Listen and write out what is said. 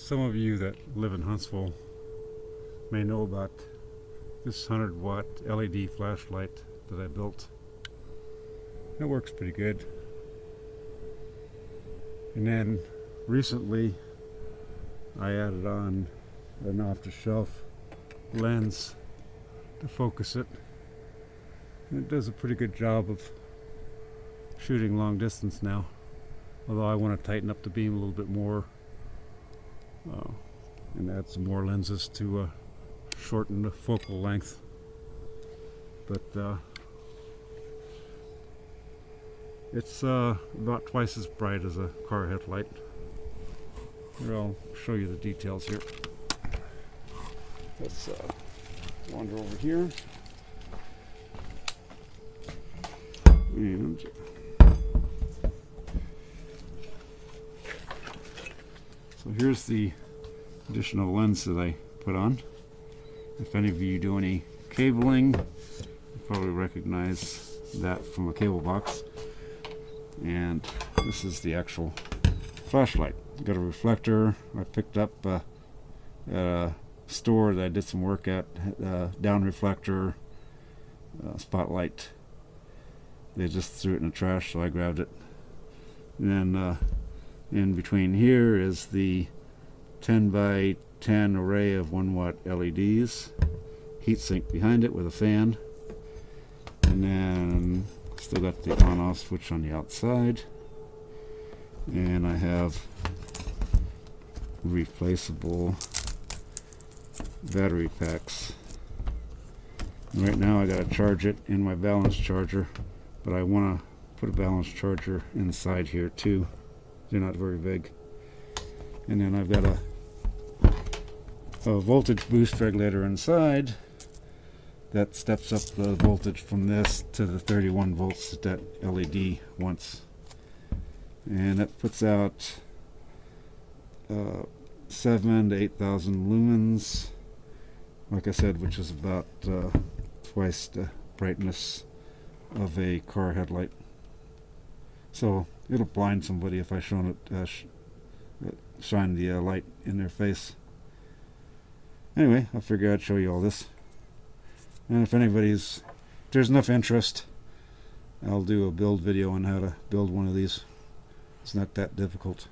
Some of you that live in Huntsville may know about this 100-watt LED flashlight that I built. It works pretty good. And then recently I added on an off-the-shelf lens to focus it. And it does a pretty good job of shooting long distance now, although I want to tighten up the beam a little bit more and add some more lenses to shorten the focal length. But it's about twice as bright as a car headlight. Here, I'll show you the details here. Let's wander over here. And so here's the additional lens that I put on. If any of you do any cabling, you probably recognize that from a cable box. And this is the actual flashlight. Got a reflector I picked up at a store that I did some work at. Down reflector, spotlight. They just threw it in the trash, so I grabbed it. And then in between here is the 10 by 10 array of 1-watt LEDs. Heatsink behind it with a fan. And then still got the on-off switch on the outside. And I have replaceable battery packs. And right now I gotta charge it in my balance charger, but I want to put a balance charger inside here too. They're not very big. And then I've got a voltage boost regulator inside that steps up the voltage from this to the 31 volts that that LED wants. And that puts out 7,000 to 8,000 lumens, like I said, which is about twice the brightness of a car headlight. So it'll blind somebody if I shine the light in their face. Anyway, I figured I'd show you all this. And if there's enough interest, I'll do a build video on how to build one of these. It's not that difficult.